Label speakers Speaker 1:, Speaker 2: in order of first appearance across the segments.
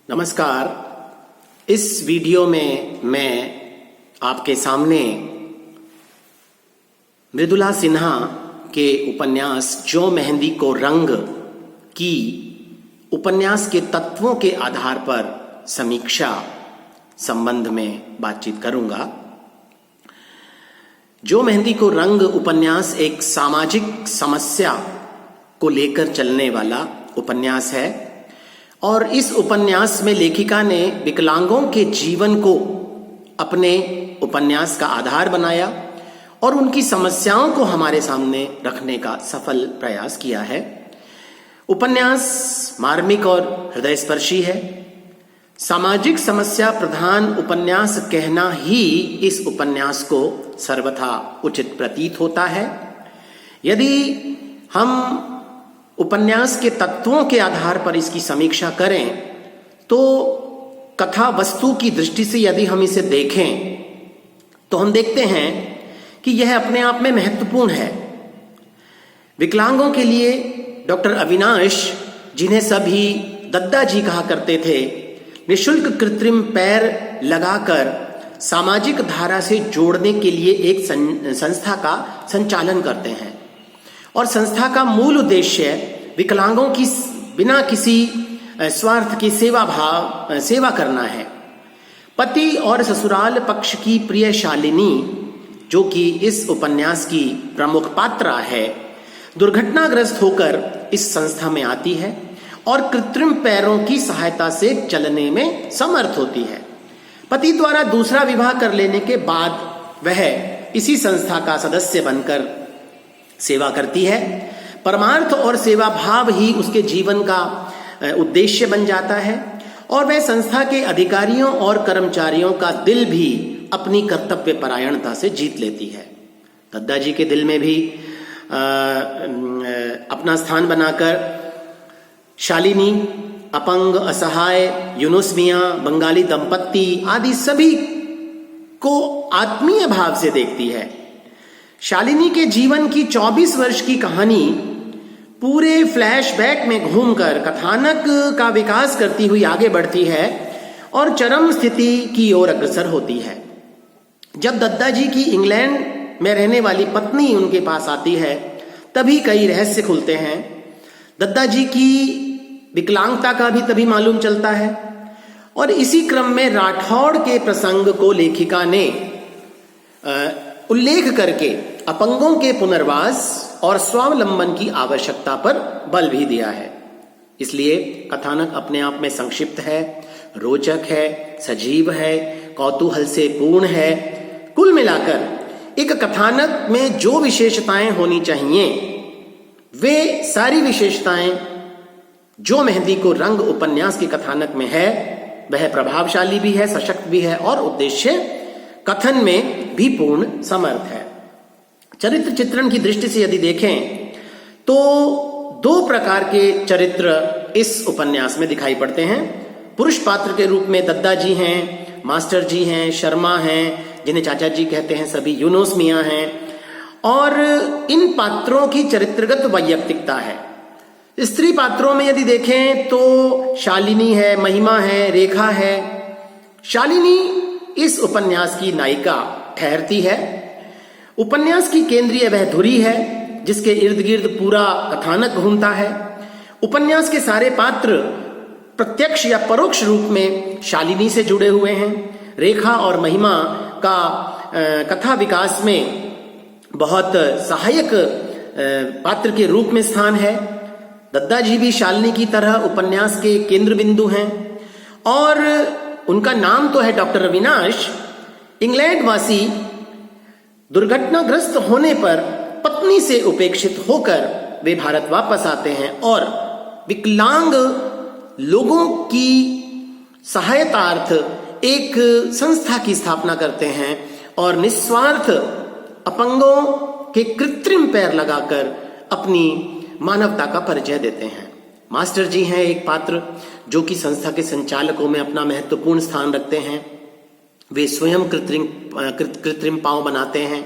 Speaker 1: नमस्कार। इस वीडियो में मैं आपके सामने मृदुला सिन्हा के उपन्यास जो मेहंदी को रंग की उपन्यास के तत्वों के आधार पर समीक्षा संबंध में बातचीत करूंगा। जो मेहंदी को रंग उपन्यास एक सामाजिक समस्या को लेकर चलने वाला उपन्यास है और इस उपन्यास में लेखिका ने विकलांगों के जीवन को अपने उपन्यास का आधार बनाया और उनकी समस्याओं को हमारे सामने रखने का सफल प्रयास किया है। उपन्यास मार्मिक और हृदयस्पर्शी है। सामाजिक समस्या प्रधान उपन्यास कहना ही इस उपन्यास को सर्वथा उचित प्रतीत होता है। यदि हम उपन्यास के तत्वों के आधार पर इसकी समीक्षा करें तो कथा वस्तु की दृष्टि से यदि हम इसे देखें तो हम देखते हैं कि यह अपने आप में महत्वपूर्ण है। विकलांगों के लिए डॉक्टर अविनाश, जिन्हें सभी दद्दा जी कहा करते थे, निःशुल्क कृत्रिम पैर लगाकर सामाजिक धारा से जोड़ने के लिए एक संस्था का संचालन करते हैं और संस्था का मूल उद्देश्य विकलांगों की बिना किसी स्वार्थ की सेवा करना है। पति और ससुराल पक्ष की प्रिय शालिनी, जो कि इस उपन्यास की प्रमुख पात्रा है, दुर्घटनाग्रस्त होकर इस संस्था में आती है और कृत्रिम पैरों की सहायता से चलने में समर्थ होती है। पति द्वारा दूसरा विवाह कर लेने के बाद वह इसी संस्था का सदस्य बनकर सेवा करती है। परमार्थ और सेवा भाव ही उसके जीवन का उद्देश्य बन जाता है और वह संस्था के अधिकारियों और कर्मचारियों का दिल भी अपनी कर्तव्य परायणता से जीत लेती है। दद्दा जी के दिल में भी अपना स्थान बनाकर शालिनी अपंग, असहाय, यूनुस मियां, बंगाली दंपत्ति आदि सभी को आत्मीय भाव से देखती है। शालिनी के जीवन की 24 वर्ष की कहानी पूरे फ्लैशबैक में घूमकर कथानक का विकास करती हुई आगे बढ़ती है और चरम स्थिति की ओर अग्रसर होती है। जब दद्दा जी की इंग्लैंड में रहने वाली पत्नी उनके पास आती है तभी कई रहस्य खुलते हैं। दद्दा जी की विकलांगता का भी तभी मालूम चलता है और इसी क्रम में राठौड़ के प्रसंग को लेखिका ने उल्लेख करके अपंगों के पुनर्वास और स्वावलंबन की आवश्यकता पर बल भी दिया है। इसलिए कथानक अपने आप में संक्षिप्त है, रोचक है, सजीव है, कौतूहल से पूर्ण है। कुल मिलाकर एक कथानक में जो विशेषताएं होनी चाहिए वे सारी विशेषताएं जो मेहंदी को रंग उपन्यास के कथानक में है। वह प्रभावशाली भी है, सशक्त भी है और उद्देश्य कथन में भी पूर्ण समर्थ है। चरित्र चित्रण की दृष्टि से यदि देखें तो दो प्रकार के चरित्र इस उपन्यास में दिखाई पड़ते हैं। पुरुष पात्र के रूप में दद्दा जी हैं, मास्टर जी हैं, शर्मा हैं, जिन्हें चाचा जी कहते हैं, सभी यूनुस मियां हैं और इन पात्रों की चरित्रगत वैयक्तिकता है। स्त्री पात्रों में यदि देखें तो शालिनी है, महिमा है, रेखा है। शालिनी इस उपन्यास की नायिका ठहरती है। उपन्यास की केंद्रीय वह धुरी है जिसके इर्द गिर्द पूरा कथानक घूमता है। उपन्यास के सारे पात्र प्रत्यक्ष या परोक्ष रूप में शालिनी से जुड़े हुए हैं। रेखा और महिमा का कथा विकास में बहुत सहायक पात्र के रूप में स्थान है। दद्दा जी भी शालिनी की तरह उपन्यास के केंद्र बिंदु हैं और उनका नाम तो है डॉक्टर अविनाश। इंग्लैंड वासी दुर्घटनाग्रस्त होने पर पत्नी से उपेक्षित होकर वे भारत वापस आते हैं और विकलांग लोगों की सहायतार्थ एक संस्था की स्थापना करते हैं और निस्वार्थ अपंगों के कृत्रिम पैर लगाकर अपनी मानवता का परिचय देते हैं। मास्टर जी हैं एक पात्र जो कि संस्था के संचालकों में अपना महत्वपूर्ण स्थान रखते हैं। वे स्वयं कृत्रिम पांव बनाते हैं।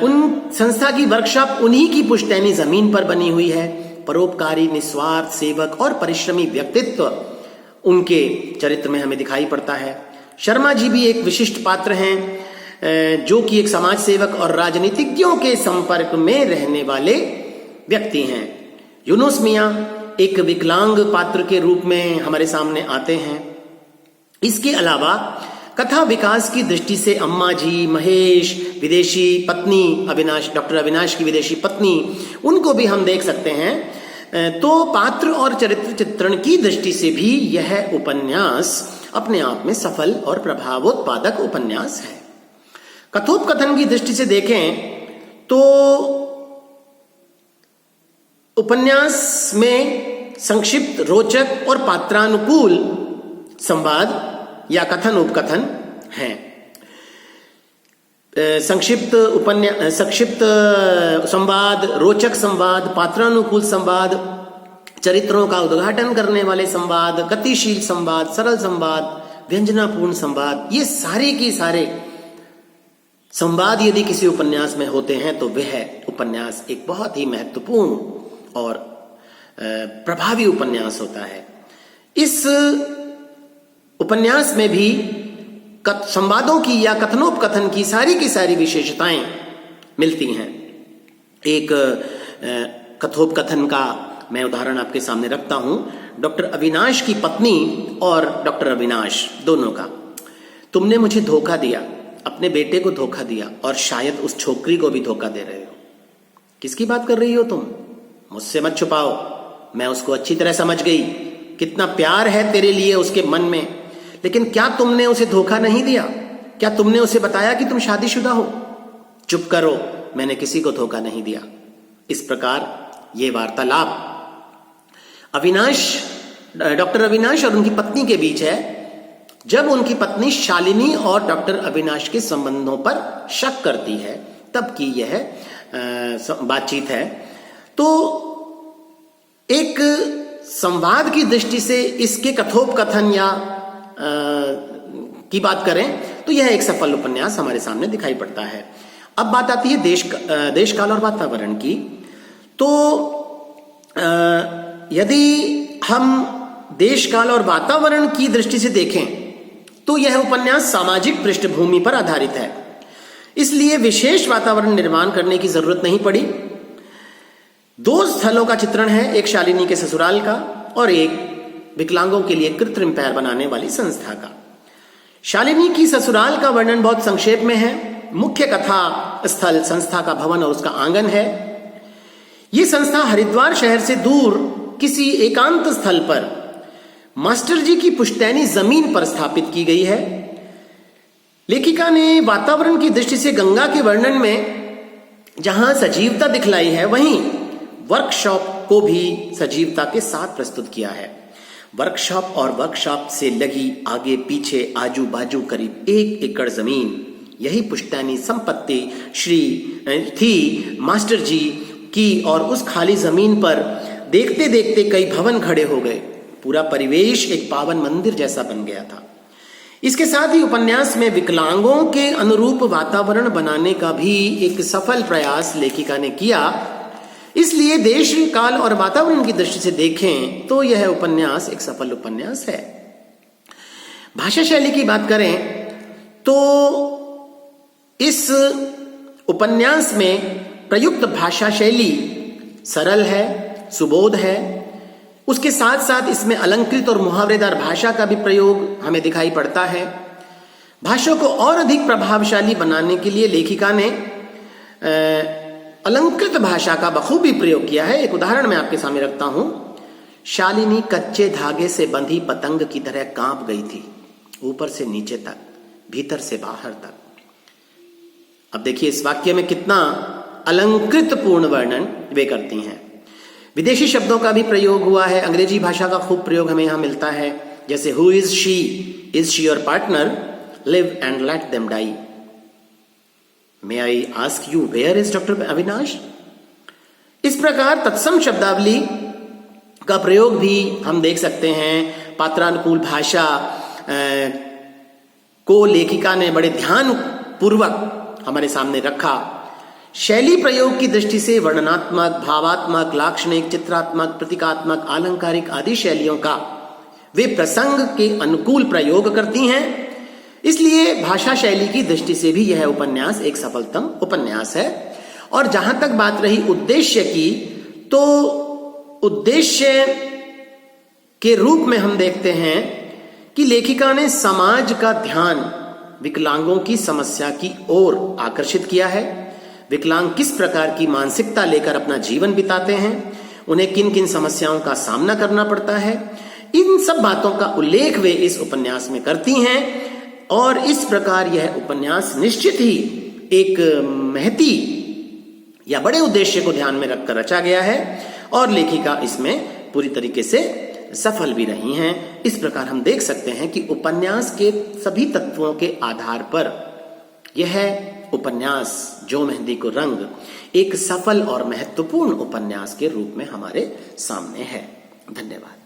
Speaker 1: उन संस्था की वर्कशॉप उन्हीं की पुश्तैनी जमीन पर बनी हुई है। परोपकारी, निस्वार्थ, सेवक और परिश्रमी व्यक्तित्व उनके चरित्र में हमें दिखाई पड़ता है। शर्मा जी भी एक विशिष्ट पात्र हैं जो कि एक समाज सेवक और राजनीतिज्ञों के संपर्क में रहने वाले व्यक्ति हैं। यूनुस मियां एक विकलांग पात्र के रूप में हमारे सामने आते हैं। इसके अलावा कथा विकास की दृष्टि से अम्मा जी, महेश, विदेशी पत्नी अविनाश, डॉक्टर अविनाश की विदेशी पत्नी, उनको भी हम देख सकते हैं। तो पात्र और चरित्र चित्रण की दृष्टि से भी यह उपन्यास अपने आप में सफल और प्रभावोत्पादक उपन्यास है। कथोपकथन की दृष्टि से देखें तो उपन्यास में संक्षिप्त, रोचक और पात्रानुकूल संवाद या कथन उपकथन हैं। संक्षिप्त संवाद, रोचक संवाद, पात्रानुकूल संवाद, चरित्रों का उद्घाटन करने वाले संवाद, गतिशील संवाद, सरल संवाद, व्यंजनापूर्ण संवाद, ये सारे के सारे संवाद यदि किसी उपन्यास में होते हैं तो वह उपन्यास एक बहुत ही महत्वपूर्ण और प्रभावी उपन्यास होता है। इस उपन्यास में भी संवादों की या कथनोपकथन की सारी विशेषताएं मिलती हैं। एक कथोपकथन का मैं उदाहरण आपके सामने रखता हूं, डॉक्टर अविनाश की पत्नी और डॉक्टर अविनाश दोनों का। तुमने मुझे धोखा दिया, अपने बेटे को धोखा दिया और शायद उस छोकरी को भी धोखा दे रहे हो। किसकी बात कर रही हो तुम? मुझसे मत छुपाओ, मैं उसको अच्छी तरह समझ गई, कितना प्यार है तेरे लिए उसके मन में। लेकिन क्या तुमने उसे धोखा नहीं दिया? क्या तुमने उसे बताया कि तुम शादीशुदा हो? चुप करो, मैंने किसी को धोखा नहीं दिया। इस प्रकार ये वार्तालाप डॉक्टर अविनाश और उनकी पत्नी के बीच है, जब उनकी पत्नी शालिनी और डॉक्टर अविनाश के संबंधों पर शक करती है, तब की यह बातचीत है। तो एक संवाद की दृष्टि से इसके कथोपकथन या की बात करें तो यह एक सफल उपन्यास हमारे सामने दिखाई पड़ता है। अब बात आती है देश काल और वातावरण की। तो यदि हम देश काल और वातावरण की दृष्टि से देखें तो यह उपन्यास सामाजिक पृष्ठभूमि पर आधारित है, इसलिए विशेष वातावरण निर्माण करने की जरूरत नहीं पड़ी। दो स्थलों का चित्रण है, एक शालिनी के ससुराल का और एक विकलांगों के लिए कृत्रिम पैर बनाने वाली संस्था का। शालिनी की ससुराल का वर्णन बहुत संक्षेप में है। मुख्य कथा स्थल संस्था का भवन और उसका आंगन है। यह संस्था हरिद्वार शहर से दूर किसी एकांत स्थल पर मास्टर जी की पुश्तैनी जमीन पर स्थापित की गई है। लेखिका ने वातावरण की दृष्टि से गंगा के वर्णन में जहां सजीवता दिखलाई है, वहीं वर्कशॉप को भी सजीवता के साथ प्रस्तुत किया है। वर्कशॉप और वर्कशॉप से लगी आगे पीछे आजू बाजू करीब 1 एकड़ जमीन, यही पुश्तैनी संपत्ति थी मास्टर जी की। और उस खाली जमीन पर देखते देखते कई भवन खड़े हो गए। पूरा परिवेश एक पावन मंदिर जैसा बन गया था। इसके साथ ही उपन्यास में विकलांगों के अनुरूप वातावरण बनाने का भी एक सफल प्रयास लेखिका ने किया। इसलिए देश काल और वातावरण की दृष्टि से देखें तो यह उपन्यास एक सफल उपन्यास है। भाषा शैली की बात करें तो इस उपन्यास में प्रयुक्त भाषा शैली सरल है, सुबोध है। उसके साथ साथ इसमें अलंकृत और मुहावरेदार भाषा का भी प्रयोग हमें दिखाई पड़ता है। भाषा को और अधिक प्रभावशाली बनाने के लिए लेखिका ने अलंकृत भाषा का बखूबी प्रयोग किया है। एक उदाहरण मैं आपके सामने रखता हूं। शालिनी कच्चे धागे से बंधी पतंग की तरह कांप गई थी, ऊपर से नीचे तक, भीतर से बाहर तक। अब देखिए इस वाक्य में कितना अलंकृत पूर्ण वर्णन वे करती हैं। विदेशी शब्दों का भी प्रयोग हुआ है। अंग्रेजी भाषा का खूब प्रयोग हमें यहां मिलता है, जैसे who is she your partner, live and let them die. May I ask you where is doctor Avinash. इस प्रकार तत्सम शब्दावली का प्रयोग भी हम देख सकते हैं। पात्रानुकूल भाषा को लेखिका ने बड़े ध्यान पूर्वक हमारे सामने रखा। शैली प्रयोग की दृष्टि से वर्णनात्मक, भावात्मक, लाक्षणिक, चित्रात्मक, प्रतीकात्मक, आलंकारिक आदि शैलियों का वे प्रसंग के अनुकूल प्रयोग करती हैं। इसलिए भाषा शैली की दृष्टि से भी यह उपन्यास एक सफलतम उपन्यास है। और जहां तक बात रही उद्देश्य की, तो उद्देश्य के रूप में हम देखते हैं कि लेखिका ने समाज का ध्यान विकलांगों की समस्या की ओर आकर्षित किया है। विकलांग किस प्रकार की मानसिकता लेकर अपना जीवन बिताते हैं, उन्हें किन किन समस्याओं का सामना करना पड़ता है, इन सब बातों का उल्लेख वे इस उपन्यास में करती हैं। और इस प्रकार यह उपन्यास निश्चित ही एक महती या बड़े उद्देश्य को ध्यान में रखकर रचा गया है और लेखिका इसमें पूरी तरीके से सफल भी रही हैं। इस प्रकार हम देख सकते हैं कि उपन्यास के सभी तत्वों के आधार पर यह उपन्यास जो मेहंदी को रंग एक सफल और महत्वपूर्ण उपन्यास के रूप में हमारे सामने है। धन्यवाद।